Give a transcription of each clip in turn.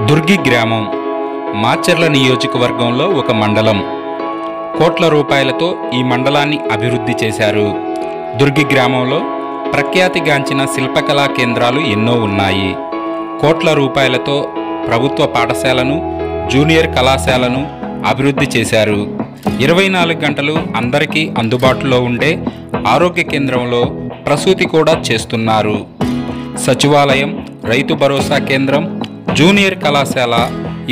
దుర్గి గ్రామం మాచర్ల నియోజకవర్గంలో ఒక మండలం. కోట్ల రూపాయలతో ఈ మండలాన్ని అభివృద్ధి చేశారు. దుర్గి గ్రామంలో ప్రఖ్యాతిగాంచిన శిల్పకళా కేంద్రాలు ఎన్నో ఉన్నాయి. కోట్ల రూపాయలతో ప్రభుత్వ పాఠశాలను, జూనియర్ కళాశాలను అభివృద్ధి చేశారు. 24 గంటలు అందరికీ అందుబాటులో ఉండే ఆరోగ్య కేంద్రంలో ప్రసూతి కూడా చేస్తున్నారు. సచివాలయం, రైతు భరోసా కేంద్రం, జూనియర్ కళాశాల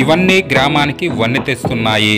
ఇవన్నీ గ్రామానికి వన్నె తెస్తున్నాయి.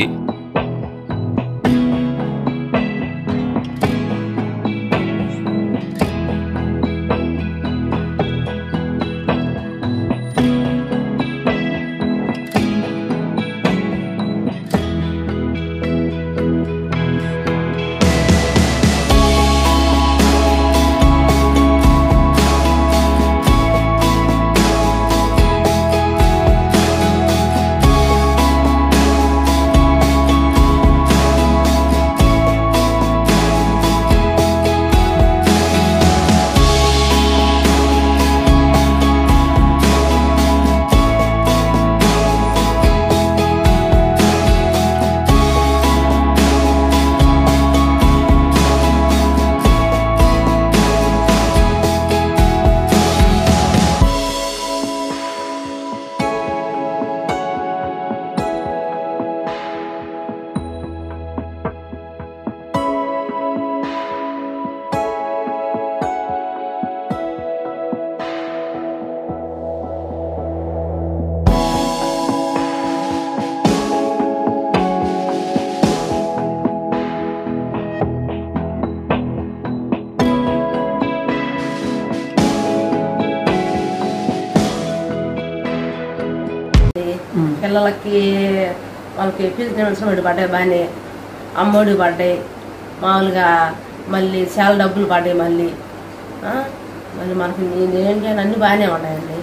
పిల్లలకి వాళ్ళకి ఫీజు పడ్డాయి, బాగానే అమ్మఒడి పడ్డాయి, మామూలుగా మళ్ళీ చాలా డబ్బులు పడ్డాయి. మళ్ళీ మనకి ఏంటంటే అన్నీ బాగానే ఉన్నాయండి.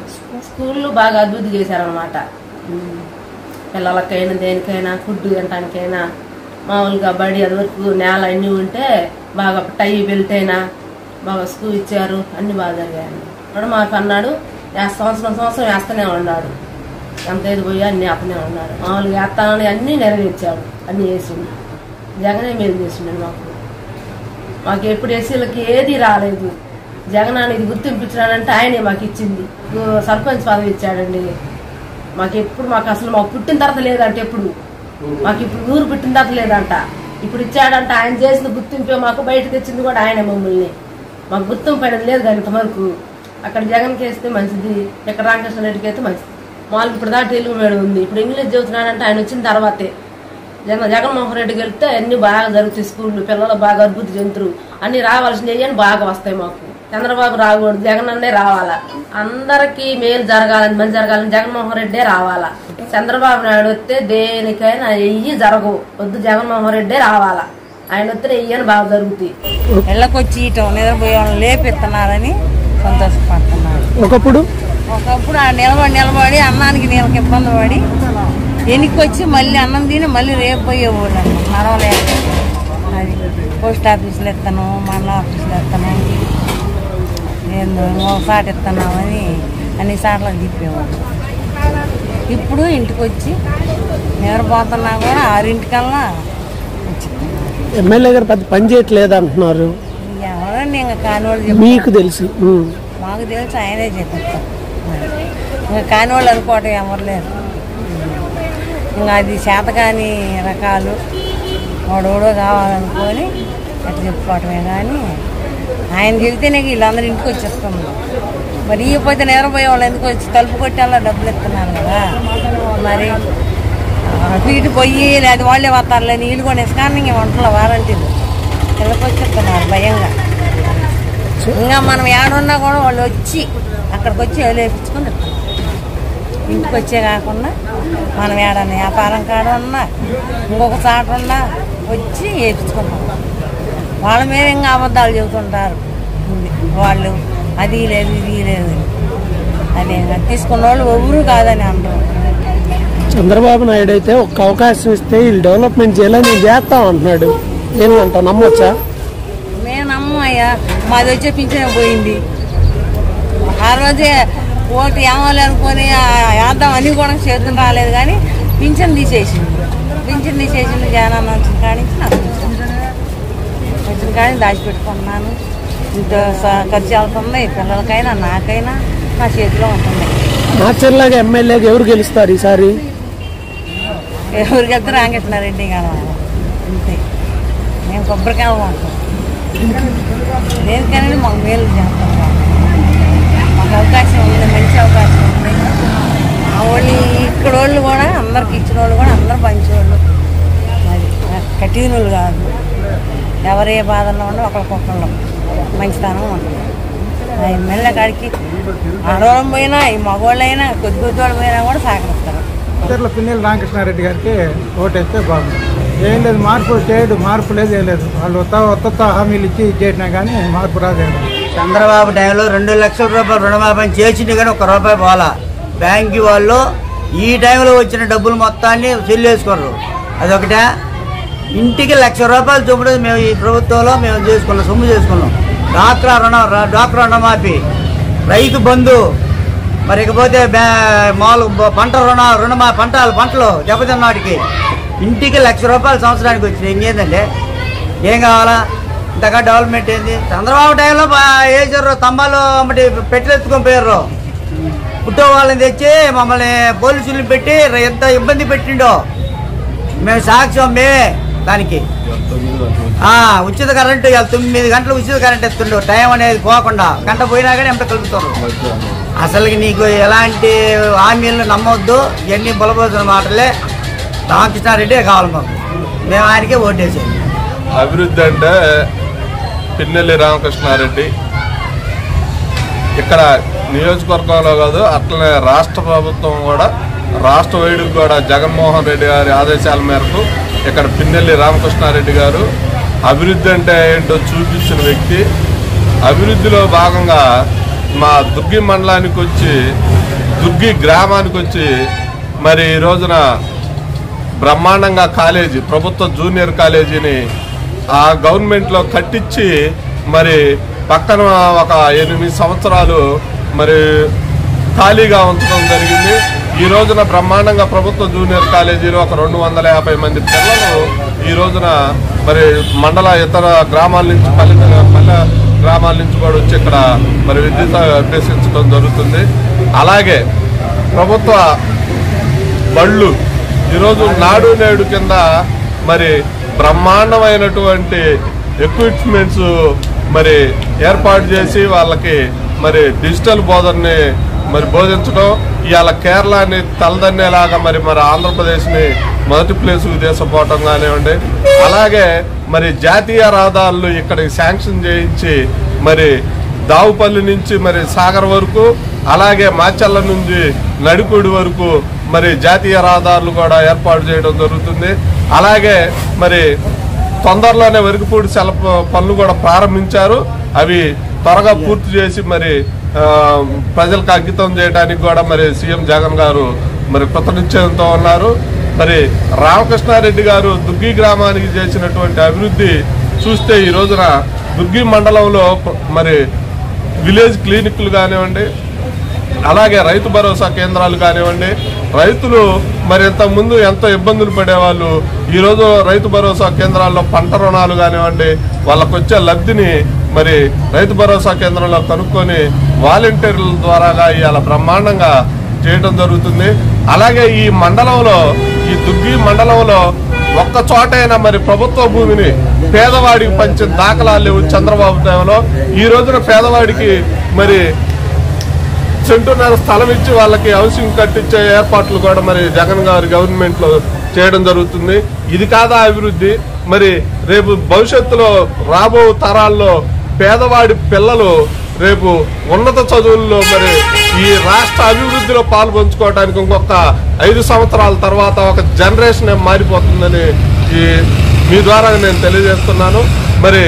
స్కూళ్ళు బాగా అభివృద్ధి చేశారనమాట. పిల్లలకైనా దేనికైనా ఫుడ్ తినడానికైనా మామూలుగా బడి అది వరకు నేల అన్నీ ఉంటే బాగా టై బెల్ట్ అయినా బాగా స్కూల్ ఇచ్చారు. అన్నీ బాగా జరిగాయండి. ఇప్పుడు మాకు అన్నాడు సంవత్సరం వేస్తూనే ఉన్నాడు. ఎంత ఏది పోయా అన్నీ అతనే ఉన్నాడు. మామూలుగా వేస్తానని అన్నీ నెరవేర్చాడు, అన్నీ వేసిండు. జగనే మేలు చేసిండు. మాకు ఎప్పుడు ఎస్సీలకి ఏది రాలేదు. జగన్ ఇది గుర్తింపించాడంటే ఆయనే మాకు ఇచ్చింది. సర్పంచ్ పదవి ఇచ్చాడండి. మాకు అసలు మాకు పుట్టిన తర్వాత లేదంటే ఎప్పుడు మాకు ఇప్పుడు ఊరు పుట్టిన తర్వాత లేదంట. ఇప్పుడు ఇచ్చాడంట. ఆయన చేసిన గుర్తింపే మాకు బయట తెచ్చింది కూడా ఆయనే. మమ్మల్ని మాకు గుర్తింపు పడేది లేదు కానీ ఇంతవరకు. అక్కడ జగన్కి వేస్తే మంచిది, ఇక్కడ రామకృష్ణ రెడ్డికి అయితే మంచిది. మాకు ఇప్పుడు దాకా తెలుగు మీడియం ఉంది. ఇప్పుడు ఇంగ్లీష్ చదువుతున్నాడంటే ఆయన వచ్చిన తర్వాతే. జగన్మోహన్ రెడ్డి గెలిస్తే అన్ని బాగా జరుగుతాయి. స్కూళ్ళు పిల్లలు బాగా అభివృద్ధి చెందుతారు. అన్ని రావాల్సినవి అని బాగా వస్తాయి. మాకు చంద్రబాబు రాకూడదు, జగన్ అన్నే రావాలా. అందరికీ మేలు జరగాలని, మంచి జరగాలని జగన్మోహన్ రెడ్డే రావాలా. చంద్రబాబు నాయుడు వస్తే దేనికైనా ఎయ్యి జరగవు. వద్దు, జగన్మోహన్ రెడ్డే రావాలా. ఆయన వస్తే ఎయ్యని బాగా జరుగుతాయి. ఇళ్ళకొచ్చి ఇటం నిద్రపోయే వాళ్ళని లేపిస్తున్నారని సంతోషపడుతున్నారు. ఒకప్పుడు నిలబడి అన్నానికి నీళ్ళకి ఇబ్బంది పడి ఎన్నికొచ్చి మళ్ళీ అన్నం తిని మళ్ళీ రేపు పోయేవాళ్ళు అన్న నడవలేదు. అది పోస్ట్ ఆఫీసులు ఎత్తాను, మండల ఆఫీసులు ఎత్తాను, ఏందో ఒకసారి ఎత్తున్నామని అన్ని సార్లు తిప్పేవాళ్ళు. ఇప్పుడు ఇంటికి వచ్చి నిద్రపోతున్నా కూడా 6 వచ్చింది. ఎమ్మెల్యే గారు పెద్ద పని చేయట్లేదు అంటున్నారు. ఎవరండి ఇంకా కానివాళ్ళు మీకు తెలుసు? మాకు తెలుసు, ఆయనే చెప్పేస్తారు. ఇంకా కానివాళ్ళు అనుకోవటం ఎవరు లేరు. ఇంకా అది చేతకాని రకాలు వాడోడో కావాలనుకొని అట్లా చెప్పుకోవటమే కానీ ఆయన చెబితేనే వీళ్ళందరూ ఇంటికి వచ్చేస్తున్నారు. మరి ఇకపోతే నిద్రపోయే వాళ్ళు ఎందుకు వచ్చి తలుపు కొట్టేలా డబ్బులు ఇస్తున్నారు కదా. మరి ఇటు పొయ్యి లేదా వాళ్ళే వస్తారులే నీళ్ళు కూడా ఇసుకాన్ని ఇంక వంటలో వారంటీలు పిల్లకి వచ్చేస్తున్నారు భయంగా. ఇంకా మనం ఏడున్నా కూడా వాళ్ళు వచ్చి అక్కడికి వచ్చి వేపించుకొని తింటున్నాం. ఇంటికి వచ్చే కాకుండా మనం ఏడన్నా వ్యాపారం కాడ ఉన్నా ఇంకొక చాట ఉన్నా వచ్చి వేపించుకుంటాం. వాళ్ళ మీద ఇంకా అబద్ధాలు చెబుతుంటారు. వాళ్ళు అది లేదు ఇది లేదు. అదే తీసుకున్న వాళ్ళు ఎవరు కాదని అంటారు. చంద్రబాబు నాయుడు అయితే ఒక్క అవకాశం ఇస్తే వీళ్ళు డెవలప్మెంట్ చేయాలని నేను చేస్తాం అంటున్నాడు. ఏంటంట నమ్మొచ్చా? మేము నమ్మయ్యా. మాది వచ్చే పింఛన్ పోయింది. ఆ రోజే ఓటు ఏమాలి అనుకొని వేద్దాం అన్నీ కూడా చేతులు రాలేదు కానీ పింఛన్ తీసేసింది జగనన్న వచ్చిన కాడి నుంచి నాకు వచ్చిన కాడి దాచిపెట్టుకున్నాను. ఇంత ఖర్చు వెళ్తుంది పిల్లలకైనా నాకైనా నా చేతిలో ఉంటుంది. మాచర్లాగా ఎమ్మెల్యేగా ఎవరు గెలుస్తారు ఈసారి? ఎవరికి వెళ్తే రాంకృష్ణారెడ్డి కావాలి అంతే. మేము కొబ్బరికాయ ఉంటాం దేనికైనా మాకు మేలు చేస్తాం. మాకు అవకాశం ఉంది, మంచి అవకాశం ఉంది. మా వాళ్ళు ఇక్కడ వాళ్ళు కూడా అందరికి ఇచ్చిన వాళ్ళు కూడా అందరూ పంచేవాళ్ళు, మరి కఠినలు కాదు. ఎవరే బాధల్లో ఉండవు ఒకరికొకళ్ళు మంచితనం ఉంటుంది. ఎమ్మెల్యే కాడికి ఆడవాళ్ళం పోయినా ఈ మగవాళ్ళైనా కొద్ది వాళ్ళు పోయినా కూడా సహకరిస్తారు. పిన్నెల్లి రామకృష్ణారెడ్డి గారికి ఓటేస్తే బాగుంది. ఏం లేదు మార్పు లేదు ఏం లేదు. వాళ్ళు కొత్త హామీలు ఇచ్చి చేసినా కానీ మార్పు రాలేదు. చంద్రబాబు టైంలో 2 లక్షల రూపాయలు రుణమాఫీ చేసింది కానీ ఒక్క రూపాయి పోలా. బ్యాంకు వాళ్ళు ఈ టైంలో వచ్చిన డబ్బులు మొత్తాన్ని చెల్లేసుకోరు. అదొకటే. ఇంటికి 1,00,000 రూపాయలు చొప్పున మేము ఈ ప్రభుత్వంలో మేము చేసుకున్నాం, సొమ్ము చేసుకున్నాం. డ్వాక్రా రుణమాఫీ, రైతు బంధు, మరి ఇకపోతే మామూలు పంటలు దెబ్బతిన్న వాటికి ఇంటికి 1,00,000 రూపాయలు సంవత్సరానికి వచ్చినాయి. ఇంకేందంటే ఏం కావాలా? ఇంతగా డెవలప్మెంట్ ఏంది? చంద్రబాబు టైంలో వేసారు, స్తంభాలు అమ్మటి పెట్టెత్తుకొని పోయారు. పుట్టో వాళ్ళని తెచ్చి మమ్మల్ని పోలీసులు పెట్టి ఎంత ఇబ్బంది పెట్టిండో మేము సాక్ష్యం. మేమే దానికి ఉచిత కరెంటు 9 గంటలు ఉచిత కరెంట్ ఎత్తుండో, టైం అనేది పోకుండా గంట పోయినా కానీ ఎంత కలుపుతారు. అసలుకి నీకు ఎలాంటి హామీలను నమ్మొద్దు. ఇవన్నీ బలపోతున్న మాటలే. రామకృష్ణారెడ్డి కావాలి మాకు, మేము ఆయనకే ఓటేసాం. అభివృద్ధి అంటే పిన్నెల్లి రామకృష్ణారెడ్డి ఇక్కడ నియోజకవర్గంలో కాదు, అట్లనే రాష్ట్ర ప్రభుత్వం కూడా, రాష్ట్ర వైడుకు కూడా జగన్మోహన్ రెడ్డి గారి ఆదేశాల మేరకు ఇక్కడ పిన్నెల్లి రామకృష్ణారెడ్డి గారు అభివృద్ధి అంటే ఏంటో చూపించిన వ్యక్తి. అభివృద్ధిలో భాగంగా మా దుర్గి మండలానికి వచ్చి, దుర్గి గ్రామానికి వచ్చి మరి ఈ రోజున బ్రహ్మాండంగా కాలేజీ, ప్రభుత్వ జూనియర్ కాలేజీని ఆ గవర్నమెంట్లో కట్టించి మరి పక్కన ఒక 8 సంవత్సరాలు మరి ఖాళీగా ఉంచడం జరిగింది. ఈ రోజున బ్రహ్మాండంగా ప్రభుత్వ జూనియర్ కాలేజీలో ఒక 250 మంది పిల్లలు ఈ రోజున మరి మండల ఇతర గ్రామాల నుంచి పల్లె గ్రామాల నుంచి కూడా వచ్చి ఇక్కడ మరి విద్యుత్ అభ్యసించడం జరుగుతుంది. అలాగే ప్రభుత్వ బళ్ళు ఈరోజు నాడు నేడు కింద మరి బ్రహ్మాండమైనటువంటి ఎక్విప్మెంట్స్ మరి ఏర్పాటు చేసి వాళ్ళకి మరి డిజిటల్ బోధనని మరి బోధించడం, ఇవాళ కేరళని తలదన్నేలాగా మరి ఆంధ్రప్రదేశ్ని మొదటి ప్లేసుకు తీసుకుపోవటం కానివ్వండి. అలాగే మరి జాతీయ రహదారులు ఇక్కడికి శాంక్షన్ చేయించి మరి దావుపల్లి నుంచి మరి సాగర్ వరకు, అలాగే మాచర్ల నుంచి నడిపూడి వరకు మరి జాతీయ రహదారులు కూడా ఏర్పాటు చేయడం జరుగుతుంది. అలాగే మరి తొందరలోనే వరికపూడి పనులు కూడా ప్రారంభించారు. అవి త్వరగా పూర్తి చేసి మరి ప్రజలకు అంకితం చేయడానికి కూడా మరి సీఎం జగన్ గారు మరి కృతనిశ్చయంతో ఉన్నారు. మరి రామకృష్ణారెడ్డి గారు దుర్గి గ్రామానికి చేసినటువంటి అభివృద్ధి చూస్తే ఈ రోజున దుర్గి మండలంలో మరి విలేజ్ క్లినిక్లు కానివ్వండి, అలాగే రైతు భరోసా కేంద్రాలు కానివ్వండి. రైతులు మరి ఇంతకుముందు ఎంతో ఇబ్బందులు పడేవాళ్ళు. ఈరోజు రైతు భరోసా కేంద్రాల్లో పంట రుణాలు కానివ్వండి, వాళ్ళకు వచ్చే లబ్ధిని మరి రైతు భరోసా కేంద్రంలో కనుక్కొని వాలంటీర్ల ద్వారాగా ఇవాళ బ్రహ్మాండంగా చేయడం జరుగుతుంది. అలాగే ఈ మండలంలో, ఈ దుర్గి మండలంలో ఒక్క చోటైనా మరి ప్రభుత్వ భూమిని పేదవాడికి పంచిన దాఖలాలు లేవు చంద్రబాబు టైంలో. ఈ రోజున పేదవాడికి మరి సెంటున్నర స్థలం ఇచ్చి వాళ్ళకి హౌసింగ్ కట్టించే ఏర్పాట్లు కూడా మరి జగన్ గారి గవర్నమెంట్లో చేయడం జరుగుతుంది. ఇది కాదా అభివృద్ధి? మరి రేపు భవిష్యత్తులో రాబో తరాల్లో పేదవాడి పిల్లలు రేపు ఉన్నత చదువుల్లో మరి ఈ రాష్ట్ర అభివృద్ధిలో పాల్పంచుకోవడానికి ఇంకొక 5 సంవత్సరాల తర్వాత ఒక జనరేషన్ మారిపోతుందని మీ ద్వారా నేను తెలియజేస్తున్నాను. మరి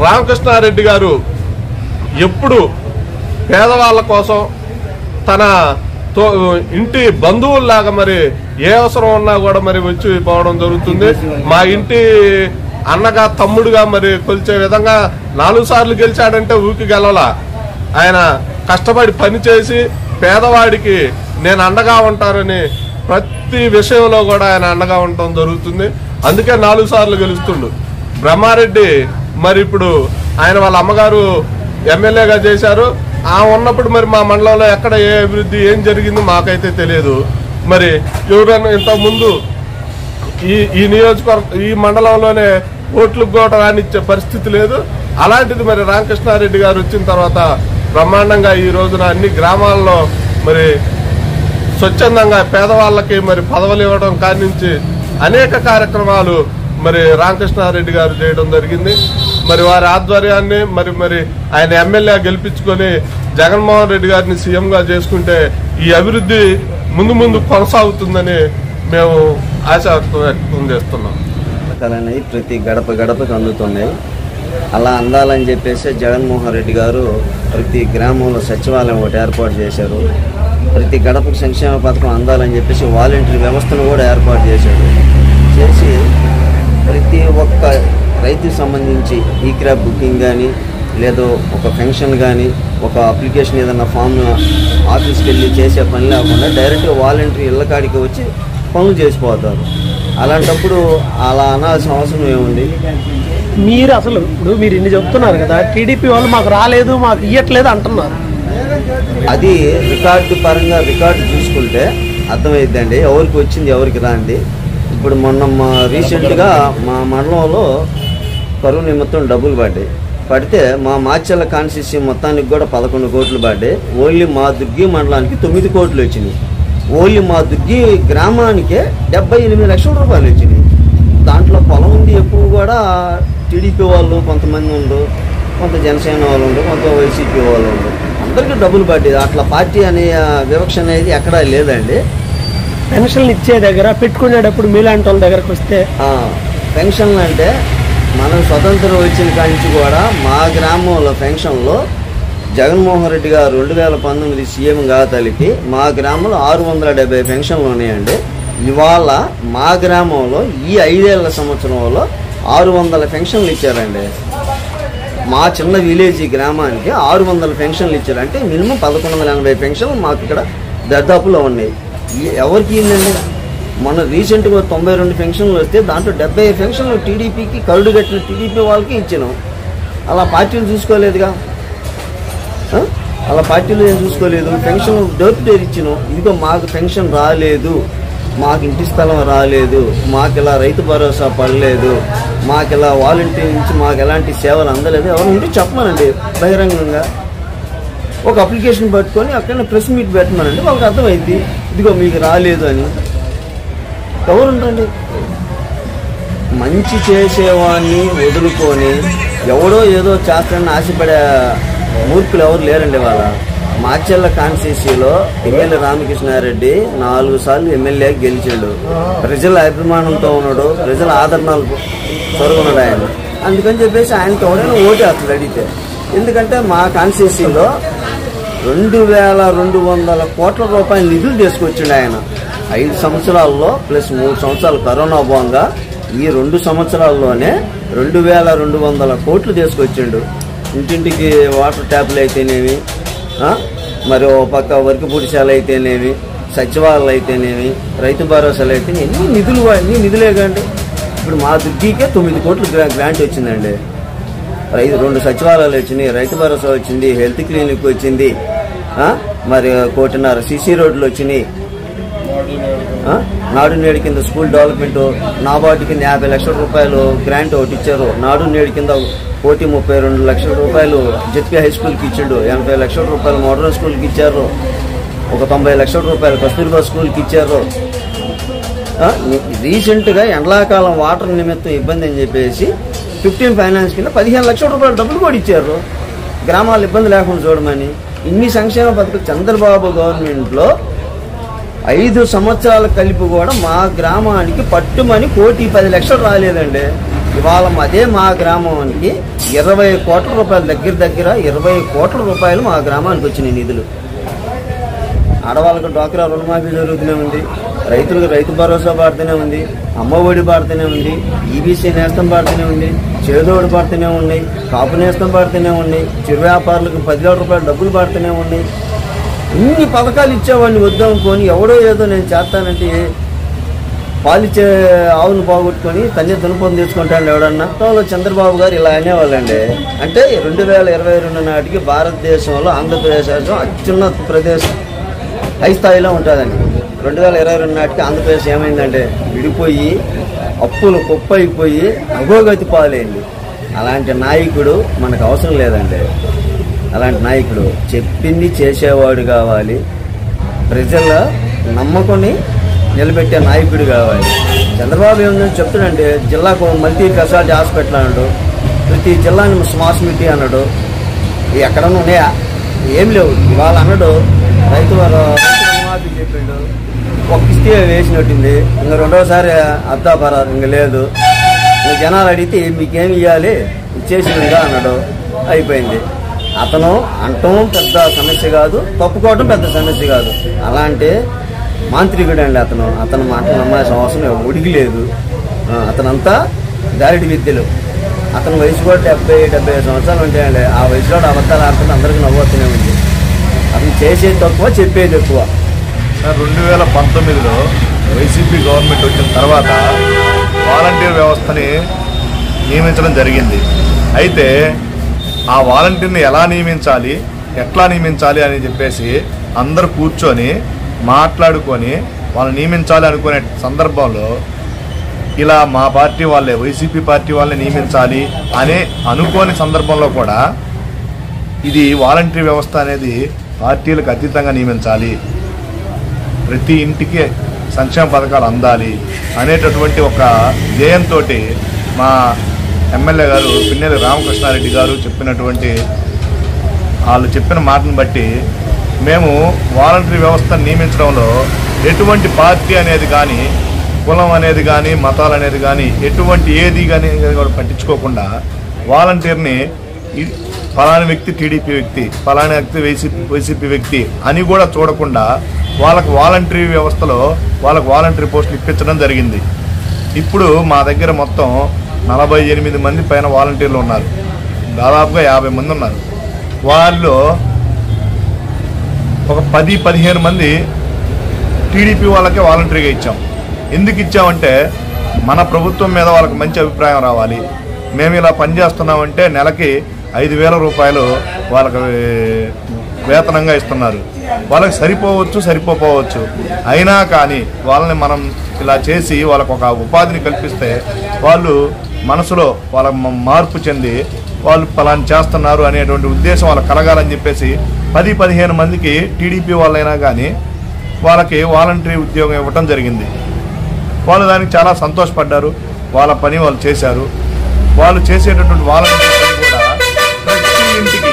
రామకృష్ణారెడ్డి గారు ఎప్పుడు పేదవాళ్ళ కోసం తన ఇంటి బంధువుల్లాగా మరి ఏ అవసరం ఉన్నా కూడా మరి వచ్చి పోవడం జరుగుతుంది. మా ఇంటి అన్నగా తమ్ముడుగా మరి కొలిచే విధంగా 4 సార్లు గెలిచాడంటే ఊరికి గెలవలా. ఆయన కష్టపడి పనిచేసి పేదవాడికి నేను అండగా ఉంటారని ప్రతి విషయంలో కూడా ఆయన అండగా ఉండటం జరుగుతుంది. అందుకే 4 సార్లు గెలుస్తుండు. బ్రహ్మారెడ్డి మరి ఇప్పుడు ఆయన వాళ్ళ అమ్మగారు ఎమ్మెల్యేగా చేశారు. ఆ ఉన్నప్పుడు మరి మా మండలంలో ఎక్కడ ఏ అభివృద్ధి ఏం జరిగిందో మాకైతే తెలియదు. మరి ఎవరైనా ఇంతకుముందు ఈ నియోజకవర్గం ఈ మండలంలోనే ఓట్లకు కూడా రానిచ్చే పరిస్థితి లేదు. అలాంటిది మరి రామకృష్ణారెడ్డి గారు వచ్చిన తర్వాత బ్రహ్మాండంగా ఈ రోజున అన్ని గ్రామాల్లో మరి స్వచ్ఛందంగా పేదవాళ్ళకి మరి పదవులు ఇవ్వడం కానించి అనేక కార్యక్రమాలు మరి రామకృష్ణారెడ్డి గారు చేయడం జరిగింది. మరి వారి ఆధ్వర్యాన్ని మరి ఆయన ఎమ్మెల్యే గెలిపించుకొని జగన్మోహన్ రెడ్డి గారిని సీఎంగా చేసుకుంటే ఈ అభివృద్ధి ముందు కొనసాగుతుందని మేము ఆశ వ్యక్తం చేస్తున్నాం. పథకాలనేవి ప్రతి గడపకు అందుతున్నాయి. అలా అందాలని చెప్పేసి జగన్మోహన్ రెడ్డి గారు ప్రతి గ్రామంలో సచివాలయం ఒకటి ఏర్పాటు చేశారు. ప్రతి గడపకు సంక్షేమ పథకం అందాలని చెప్పేసి వాలంటీర్ వ్యవస్థను కూడా ఏర్పాటు చేసి ప్రతి ఒక్క రైతుకు సంబంధించి ఈ క్రాప్ బుకింగ్ కానీ లేదో ఒక పెన్షన్ కానీ ఒక అప్లికేషన్ ఏదన్నా ఫామ్ ఆఫీస్కి వెళ్ళి చేసే పని లేకుండా డైరెక్ట్గా వాలంటీర్ ఇళ్ళ కాడికి వచ్చి పనులు చేసిపోతారు. అలాంటప్పుడు అలా అనాల్సిన అవసరం ఏముంది? మీరు అసలు ఇప్పుడు మీరు ఇన్ని చెప్తున్నారు కదా, టీడీపీ వాళ్ళు మాకు రాలేదు మాకు ఇవ్వట్లేదు అంటున్నారు. అది రికార్డు పరంగా రికార్డు చూసుకుంటే అర్థమైద్దండి ఎవరికి వచ్చింది ఎవరికి రాంది. ఇప్పుడు మొన్న రీసెంట్గా మా మండలంలో కరువు నిమిత్తం డబ్బులు పడితే మా మాచర్ల కాన్స్టిట్యూన్సీ మొత్తానికి కూడా 11 కోట్లు పడ్డాయి. ఓన్లీ మా దుర్గి మండలానికి 9 కోట్లు వచ్చినాయి. ఓన్లీ మా దుర్గి గ్రామానికే 78 లక్షల రూపాయలు వచ్చినాయి. దాంట్లో పొలం ఉంది ఎక్కువ కూడా టీడీపీ వాళ్ళు కొంతమంది ఉండు, కొంత జనసేన వాళ్ళు ఉండు, కొంత వైసీపీ వాళ్ళు ఉండు, అందరికీ డబ్బులు పడ్డేది. అట్లా పార్టీ అనే వివక్ష అనేది ఎక్కడా లేదండి. పెన్షన్లు ఇచ్చే దగ్గర పెట్టుకునేటప్పుడు మీలాంటి వాళ్ళ దగ్గరకు వస్తే పెన్షన్లు అంటే మనం స్వతంత్రం వచ్చిన కాంచి కూడా మా గ్రామంలో పెన్షన్లో జగన్మోహన్ రెడ్డి గారు 2019 సీఎం గాతలికి మా గ్రామంలో 670 పెన్షన్లు ఉన్నాయండి. ఇవాళ మా గ్రామంలో ఈ 5 ఏళ్ల సంవత్సరంలో 600 పెన్షన్లు ఇచ్చారండి. మా చిన్న విలేజ్ గ్రామానికి 600 పెన్షన్లు ఇచ్చారు. అంటే మినిమం 1180 పెన్షన్లు మాకు ఇక్కడ దర్దాపులో ఉన్నాయి. ఎవరికి ఇవ్వండి? మొన్న రీసెంట్గా 92 పెన్షన్లు వస్తే దాంట్లో 70 పెన్షన్లు టీడీపీకి కరుడు కట్టిన టీడీపీ వాళ్ళకి ఇచ్చినాం. అలా పార్టీలు చూసుకోలేదుగా, అలా పార్టీలు ఏం చూసుకోలేదు. పెన్షన్ డోర్ టు డోర్ ఇచ్చినాం. ఇదిగో మాకు పెన్షన్ రాలేదు, మాకు ఇంటి స్థలం రాలేదు, మాకు ఇలా రైతు భరోసా పడలేదు, మాకు ఇలా వాలంటీర్ నుంచి మాకు ఎలాంటి సేవలు అందలేదు, ఎవరు ఉంటే చెప్పమనండి బహిరంగంగా. ఒక అప్లికేషన్ పట్టుకొని అక్కడ ప్రెస్ మీట్ పెట్టమనండి, వాళ్ళకి అర్థమైంది ఇదిగో మీకు రాలేదు అని. ఎవరుండండి? మంచి చేసేవాడిని వదులుకొని ఎవడో ఏదో చేస్తాడని ఆశపడే మూర్ఖులు ఎవరు లేరండి. వాళ్ళ మాచర్ల కాన్స్టిట్యూన్సీలో ఎమ్మెల్యే రామకృష్ణారెడ్డి 4 సార్లు ఎమ్మెల్యే గెలిచాడు. ప్రజల అభిమానంతో ఉన్నాడు, ప్రజల ఆదరణలు చొరుగున్నాడు ఆయన. అందుకని చెప్పేసి ఆయనకి ఎవరైనా ఓటేస్తాడు అడిగితే. ఎందుకంటే మా కాన్స్టిట్యూన్సీలో 2200 కోట్ల రూపాయల నిధులు తీసుకొచ్చిండు ఆయన 5 సంవత్సరాల్లో, ప్లస్ 3 సంవత్సరాలు కరోనా పోగా ఈ 2 సంవత్సరాల్లోనే 2200 కోట్లు తీసుకొచ్చిండు. ఇంటింటికి వాటర్ ట్యాప్లు అయితేనేమి, మరి ఓ పక్క వర్క్ పుడిశాలు అయితేనేమి, సచివాలయాలు అయితేనేమి, రైతు భరోసాలు అయితే ఎన్ని నిధులే కండి. ఇప్పుడు మా దుర్గికే 9 కోట్లు గ్రాంట్ వచ్చిందండి. 2 సచివాలయాలు వచ్చినాయి, రైతు భరోసా వచ్చింది, హెల్త్ క్లినిక్ వచ్చింది, మరి 1.5 కోటి సిసి రోడ్లు వచ్చినాయి, నాడు నేడు కింద స్కూల్ డెవలప్మెంట్ నాబార్డు కింద 50 లక్షల రూపాయలు గ్రాంట్ ఒకటి ఇచ్చారు. నాడు నేడు కింద 132 లక్షల రూపాయలు జెడ్పీ హై స్కూల్కి ఇచ్చిండు. 80 లక్షల రూపాయలు మోడర్న్ స్కూల్కి ఇచ్చారు. ఒక 90 లక్షల రూపాయలు కస్తూర్బా స్కూల్కి ఇచ్చారు. రీసెంట్గా ఎండాకాలం వాటర్ నిమిత్తం ఇబ్బంది అని చెప్పేసి 15 ఫైనాన్స్ కింద 15 లక్షల రూపాయలు డబ్బులు కూడా ఇచ్చారు గ్రామాలు ఇబ్బంది లేకుండా చూడమని. ఇన్ని సంక్షేమ పథకాలు చంద్రబాబు గవర్నమెంట్లో 5 సంవత్సరాలు కలిపి కూడా మా గ్రామానికి పట్టుమని 1,10,00,000 రాలేదండి. ఇవాళ అదే మా గ్రామానికి 20 కోట్ల రూపాయలు దగ్గర 20 కోట్ల రూపాయలు మా గ్రామానికి వచ్చినాయి నిధులు. ఆడవాళ్ళకు డ్వాక్రా రుణమాఫీ జరుగుతూనే ఉంది, రైతులకు రైతు భరోసా పాడుతూనే ఉంది, అమ్మఒడి పాడుతూనే ఉంది, ఈబీసీ నేస్తం పాడుతూనే ఉంది, చేదోడు పడుతూనే ఉన్నాయి, కాపు నేస్తం పడుతూనే ఉన్నాయి, చిరు వ్యాపారులకు 10,000 రూపాయలు డబ్బులు పడుతూనే ఉన్నాయి. ఇన్ని పథకాలు ఇచ్చేవాడిని వద్దామనుకొని ఎవడో ఏదో నేను చేస్తానంటే పాలిచ్చే ఆవును బాగొట్టుకొని తల్లి దునపం తెచ్చుకుంటాడు ఎవడన్నా. గతంలో చంద్రబాబు గారు ఇలా అనేవాళ్ళండి. అంటే 2022 నాటికి భారతదేశంలో ఆంధ్రప్రదేశ్ అత్యున్నత ప్రదేశం హై స్థాయిలో ఉంటుందండి. 2022 నాటికి ఆంధ్రప్రదేశ్ ఏమైందంటే విడిపోయి అప్పులు కుప్ప అయిపోయి అగోగతి పాలైంది. అలాంటి నాయకుడు మనకు అవసరం లేదండి. అలాంటి నాయకుడు చెప్పింది చేసేవాడు కావాలి, ప్రజల నమ్మకాన్ని నిలబెట్టే నాయకుడు కావాలి. చంద్రబాబు ఏముందని చెప్తాడంటే జిల్లాకు మల్టీ స్పెషాలిటీ హాస్పిటల్ అన్నాడు, ప్రతి జిల్లాని స్మార్ట్ సిటీ అన్నాడు. ఎక్కడన్నా ఉన్నాయా? ఏం లేవు. ఇవాళ అన్నాడు రైతు రుణమాఫీ చెప్పిండు, ఒక కిస్తీ వేసినట్టుంది, ఇంకా రెండోసారి అద్దాపరారు ఇంకా లేదు. ఇంకా జనాలు అడిగితే మీకేమి ఇవ్వాలి ఇచ్చేసినగా అన్నాడు, అయిపోయింది. అతను అంటం పెద్ద సమస్య కాదు, తప్పుకోవడం పెద్ద సమస్య కాదు. అలాంటి మాంత్రికుడు అండి అతను మాట నమ్మాల్సిన అవసరం ఉడికి లేదు. అతనంతా గాలిడి విద్యలు. అతని వయసు కూడా 70-75 సంవత్సరాలు ఉంటాయండి. ఆ వయసులో అబద్ధాలు ఆడుతున్న అందరికీ నవ్వుతూనే ఉంది. అతను చేసేది తక్కువ, చెప్పేది ఎక్కువ. 2019లో వైసీపీ గవర్నమెంట్ వచ్చిన తర్వాత వాలంటీర్ వ్యవస్థని నియమించడం జరిగింది. అయితే ఆ వాలంటీర్ని ఎలా నియమించాలి, ఎట్లా నియమించాలి అని చెప్పేసి అందరూ కూర్చొని మాట్లాడుకొని వాళ్ళు నియమించాలి అనుకునే సందర్భంలో ఇలా మా పార్టీ వాళ్ళే వైసీపీ పార్టీ వాళ్ళని నియమించాలి అనే అనుకోని సందర్భంలో కూడా ఇది వాలంటీర్ వ్యవస్థ అనేది పార్టీలకు అతీతంగా నియమించాలి, ప్రతి ఇంటికి సంక్షేమ పథకాలు అందాలి అనేటటువంటి ఒక ధ్యేయంతో మా ఎమ్మెల్యే గారు పిన్నెల్లి రామకృష్ణారెడ్డి గారు చెప్పినటువంటి వాళ్ళు చెప్పిన మాటను బట్టి మేము వాలంటీర్ వ్యవస్థను నియమించడంలో ఎటువంటి పార్టీ అనేది కానీ, కులం అనేది కానీ, మతాలు అనేది కానీ, ఎటువంటి ఏది కానీ కూడా పట్టించుకోకుండా వాలంటీర్ని ఫలానా వ్యక్తి టీడీపీ వ్యక్తి, ఫలానా వ్యక్తి వైసీపీ వ్యక్తి అని కూడా చూడకుండా వాళ్ళకు వాలంటరీ వ్యవస్థలో వాళ్ళకు వాలంటరీ పోస్టులు ఇప్పించడం జరిగింది. ఇప్పుడు మా దగ్గర మొత్తం 48 మంది పైన వాలంటీర్లు ఉన్నారు. దాదాపుగా 50 మంది ఉన్నారు. వాళ్ళు ఒక 10-15 మంది టీడీపీ వాళ్ళకే వాలంటరీగా ఇచ్చాం. ఎందుకు ఇచ్చామంటే మన ప్రభుత్వం మీద వాళ్ళకి మంచి అభిప్రాయం రావాలి. మేము ఇలా పనిచేస్తున్నామంటే నెలకి 5,000 రూపాయలు వాళ్ళకి వేతనంగా ఇస్తున్నారు. వాళ్ళకి సరిపోవచ్చు. అయినా కానీ వాళ్ళని మనం ఇలా చేసి వాళ్ళకు ఒక ఉపాధిని కల్పిస్తే వాళ్ళు మనసులో వాళ్ళ మార్పు చెంది వాళ్ళు పలాని చేస్తున్నారు అనేటువంటి ఉద్దేశం వాళ్ళకి కలగాలని చెప్పేసి 10-15 మందికి టీడీపీ వాళ్ళైనా కానీ వాళ్ళకి వాలంటరీ ఉద్యోగం ఇవ్వటం జరిగింది. వాళ్ళు దానికి చాలా సంతోషపడ్డారు. వాళ్ళ పని వాళ్ళు చేశారు. వాళ్ళు చేసేటటువంటి వాలంటీర్ పని కూడా ప్రతి ఇంటికి